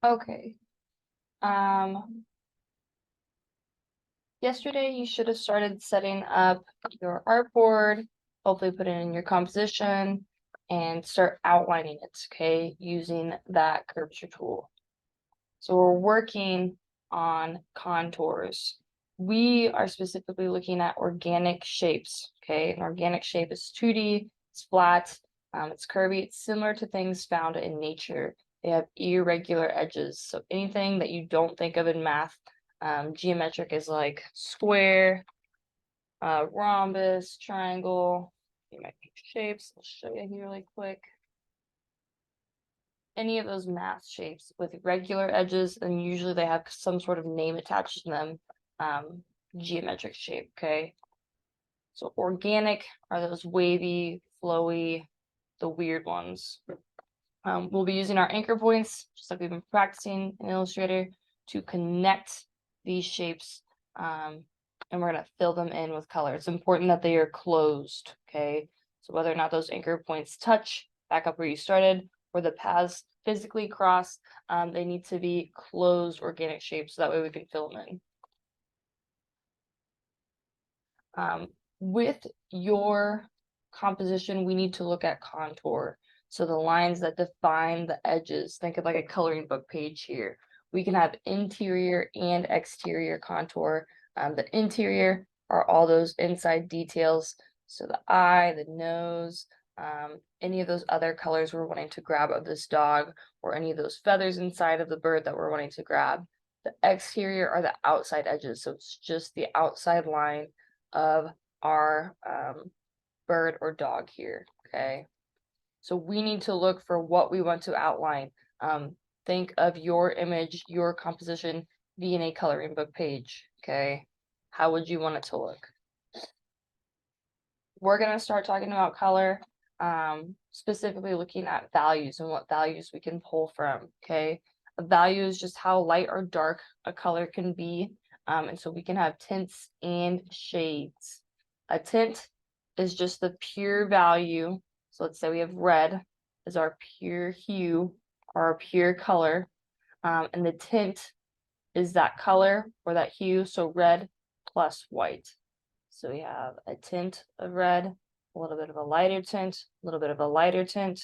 Okay. Yesterday you should have started setting up your artboard, hopefully put it in your composition and start outlining it, okay, using that curvature tool. So we're working on contours. We are specifically looking at organic shapes, okay? An organic shape is 2D, it's flat, it's curvy, it's similar to things found in nature. They have irregular edges. So anything that you don't think of in math, geometric is like square, rhombus, triangle, geometric shapes. I'll show you here really quick. Any of those math shapes with regular edges, and usually they have some sort of name attached to them, geometric shape, okay? So organic are those wavy, flowy, the weird ones. We'll be using our anchor points, just like we've been practicing in Illustrator, to connect these shapes, and we're going to fill them in with color. It's important that they are closed, okay? So whether or not those anchor points touch back up where you started, or the paths physically cross, they need to be closed organic shapes, so that way we can fill them in. With your composition, we need to look at contour. So the lines that define the edges, think of like a coloring book page here. We can have interior and exterior contour. The interior are all those inside details. So the eye, the nose, any of those other colors we're wanting to grab of this dog, or any of those feathers inside of the bird that we're wanting to grab. The exterior are the outside edges. So it's just the outside line of our bird or dog here, okay? So we need to look for what we want to outline. Think of your image, your composition being a coloring book page, okay? How would you want it to look? We're going to start talking about color, specifically looking at values and what values we can pull from, okay? A value is just how light or dark a color can be, and so we can have tints and shades. A tint is just the pure value. So let's say we have red as our pure hue or our pure color, and the tint is that color or that hue, so red plus white. So we have a tint of red, a little bit of a lighter tint, a little bit of a lighter tint.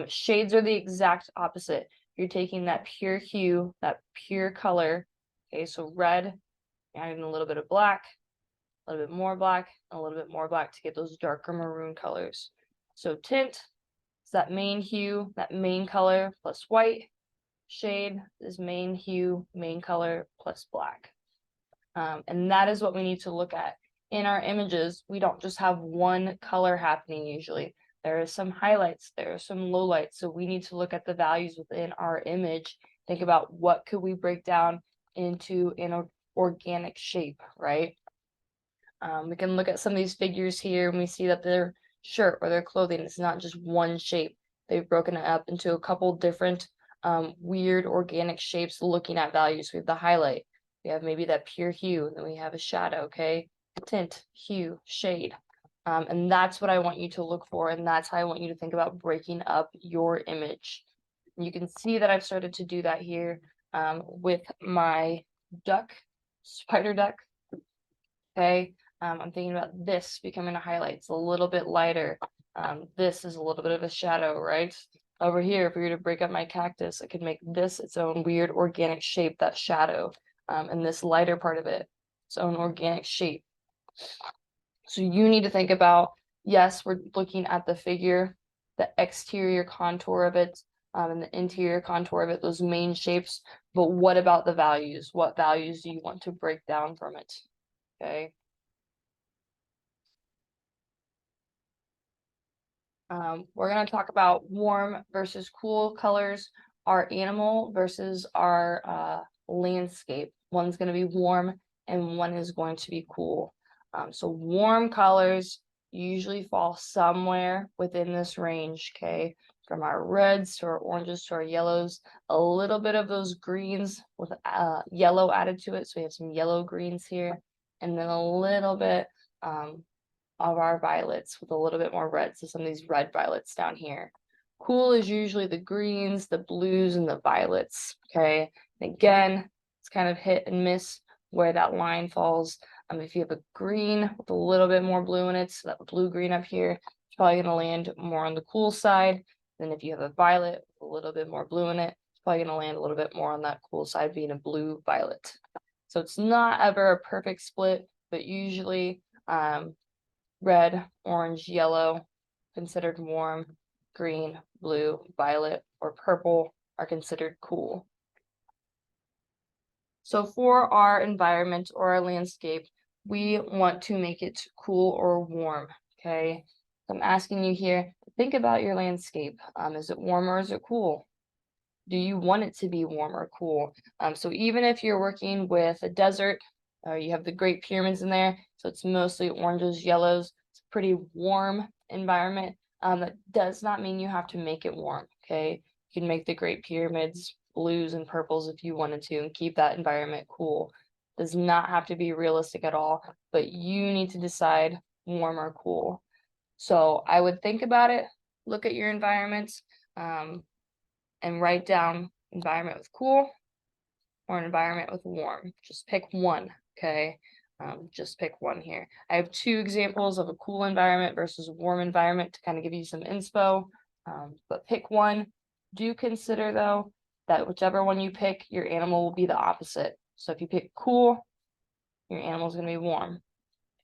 Shades are the exact opposite. You're taking that pure hue, that pure color, okay, so red, adding a little bit of black, a little bit more black, and a little bit more black to get those darker maroon colors. So tint is that main hue, that main color plus white. Shade is main hue, main color plus black. And that is what we need to look at. In our images, we don't just have one color happening usually. There are some highlights, there are some lowlights. So we need to look at the values within our image, think about what could we break down into an organic shape, right? We can look at some of these figures here and we see that their shirt or their clothing is not just one shape. They've broken it up into a couple different weird organic shapes looking at values. We have the highlight, we have maybe that pure hue, and then we have a shadow, okay? Tint, hue, shade. And that's what I want you to look for, and that's how I want you to think about breaking up your image. And you can see that I've started to do that here with my duck, spider duck, okay? I'm thinking about this becoming a highlight. It's a little bit lighter. This is a little bit of a shadow, right? Over here, if we were to break up my cactus, I could make this its own weird organic shape, that shadow, and this lighter part of it, its own organic shape. So you need to think about, yes, we're looking at the figure, the exterior contour of it, and the interior contour of it, those main shapes, but what about the values? What values do you want to break down from it? Okay. We're going to talk about warm versus cool colors, our animal versus our landscape. One's going to be warm and one is going to be cool. So warm colors usually fall somewhere within this range, okay? From our reds to our oranges to our yellows, a little bit of those greens with yellow added to it. So we have some yellow greens here, and then a little bit of our violets with a little bit more red. So some of these red violets down here. Cool is usually the greens, the blues, and the violets, okay? And again, it's kind of hit and miss where that line falls. If you have a green with a little bit more blue in it, so that blue-green up here, it's probably gonna land more on the cool side. Then if you have a violet with a little bit more blue in it, it's probably gonna land a little bit more on that cool side, being a blue-violet. So it's not ever a perfect split, but usually red, orange, yellow, considered warm, green, blue, violet, or purple are considered cool. So for our environment or our landscape, we want to make it cool or warm, okay? So I'm asking you here, think about your landscape. Is it warm or is it cool? Do you want it to be warm or cool? So even if you're working with a desert, you have the Great Pyramids in there, so it's mostly oranges, yellows. It's a pretty warm environment. That does not mean you have to make it warm, okay? You can make the Great Pyramids blues and purples if you wanted to and keep that environment cool. Does not have to be realistic at all, but you need to decide warm or cool. So I would think about it, look at your environment, and write down environment with cool or an environment with warm. Just pick one, okay? Just pick one here. I have two examples of a cool environment versus a warm environment to kind of give you some inspo, but pick one. Do consider, though, that whichever one you pick, your animal will be the opposite. So if you pick cool, your animal is going to be warm.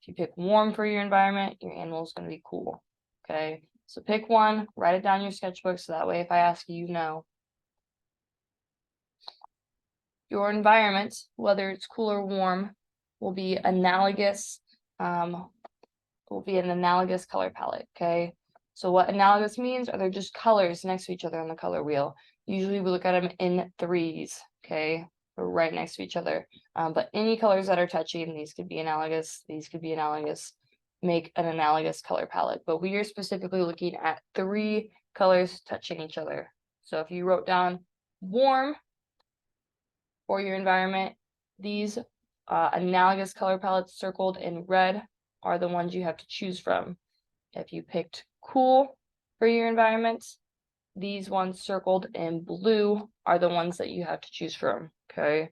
If you pick warm for your environment, your animal is going to be cool, okay? So pick one, write it down in your sketchbook, so that way if I ask you, you know. Your environment, whether it's cool or warm, will be analogous, will be an analogous color palette, okay? So what analogous means are they're just colors next to each other on the color wheel. Usually we look at them in threes, okay? They're right next to each other. But any colors that are touching, these could be analogous, these could be analogous, make an analogous color palette. But we are specifically looking at three colors touching each other. So if you wrote down warm for your environment, these analogous color palettes circled in red are the ones you have to choose from. If you picked cool for your environment, these ones circled in blue are the ones that you have to choose from, okay?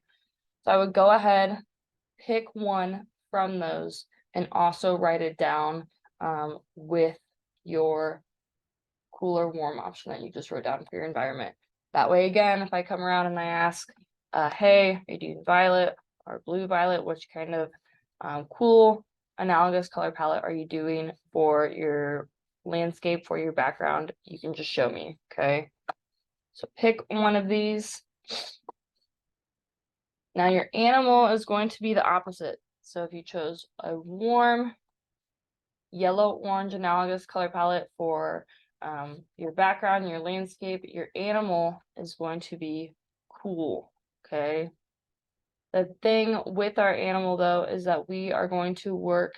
So I would go ahead, pick one from those, and also write it down with your cool or warm option that you just wrote down for your environment. That way, again, if I come around and I ask, hey, are you doing violet or blue violet? Which kind of cool analogous color palette are you doing for your landscape, for your background? You can just show me, okay? So pick one of these. Now your animal is going to be the opposite. So if you chose a warm yellow-orange analogous color palette for your background, your landscape, your animal is going to be cool, okay? The thing with our animal, though, is that we are going to work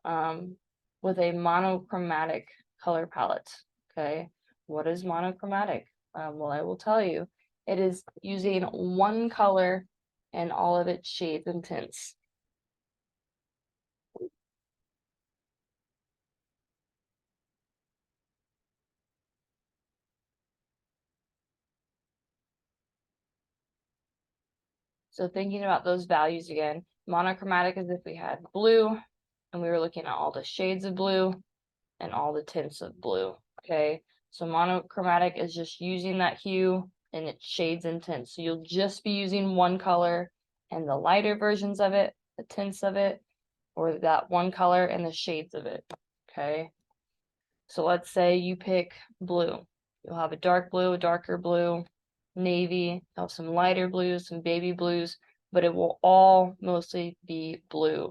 with a monochromatic color palette, okay? What is monochromatic? Well, I will tell you. It is using one color and all of its shades and tints. So thinking about those values again, monochromatic is if we had blue and we were looking at all the shades of blue and all the tints of blue, okay? So monochromatic is just using that hue and its shades and tints. So you'll just be using one color and the lighter versions of it, the tints of it, or that one color and the shades of it, okay? So let's say you pick blue. You'll have a dark blue, a darker blue, navy, you'll have some lighter blues, some baby blues, but it will all mostly be blue.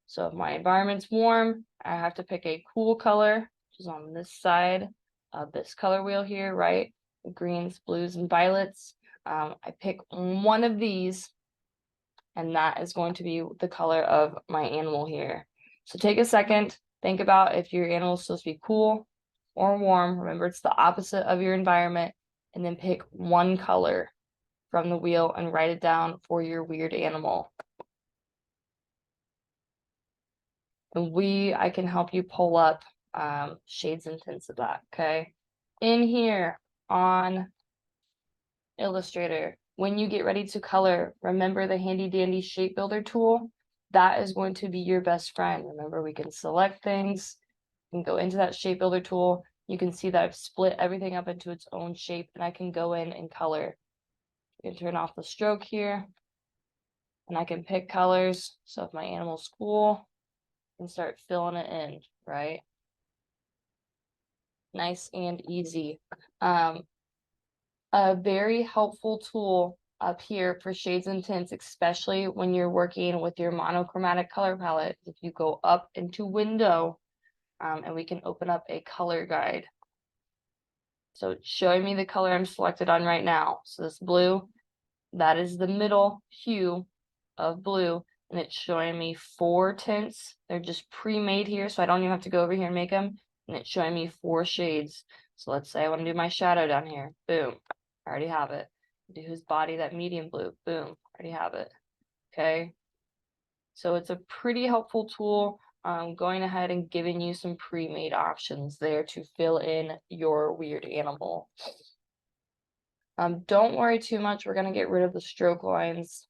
So if my environment's warm, I have to pick a cool color, which is on this side of this color wheel here, right? Greens, blues, and violets. I pick one of these, and that is going to be the color of my animal here. So take a second, think about if your animal is supposed to be cool or warm. Remember, it's the opposite of your environment, and then pick one color from the wheel and write it down for your weird animal. And I can help you pull up shades and tints of that, okay? In here, on Illustrator. When you get ready to color, remember the handy dandy shape builder tool. That is going to be your best friend. Remember, we can select things, you can go into that shape builder tool. You can see that I've split everything up into its own shape, and I can go in and color. You can turn off the stroke here, and I can pick colors. So if my animal's cool, I can start filling it in, right? Nice and easy. A very helpful tool up here for shades and tints, especially when you're working with your monochromatic color palette. If you go up into window, and we can open up a color guide. So it's showing me the color I'm selected on right now. So this blue, that is the middle hue of blue, and it's showing me 4 tints. They're just pre-made here, so I don't even have to go over here and make them. And it's showing me 4 shades. So let's say I want to do my shadow down here. Boom, I already have it. Do his body, that medium blue. Boom, already have it. Okay. So it's a pretty helpful tool. Going ahead and giving you some pre-made options there to fill in your weird animal. Don't worry too much. We're gonna get rid of the stroke lines.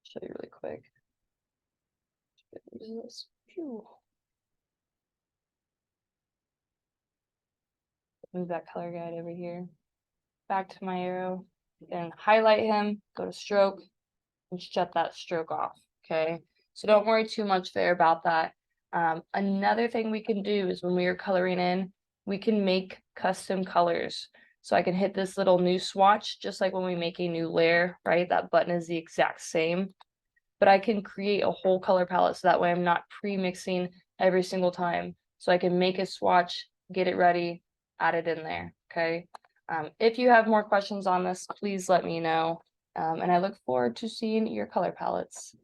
Show you really quick. Move that color guide over here. Back to my arrow and highlight him. Go to stroke and shut that stroke off. Okay. So don't worry too much there about that. Another thing we can do is when we are coloring in, we can make custom colors. So I can hit this little new swatch, just like when we make a new layer, right? That button is the exact same, but I can create a whole color palette so that way I'm not pre-mixing every single time. So I can make a swatch, get it ready, add it in there, okay? If you have more questions on this, please let me know. And I look forward to seeing your color palettes.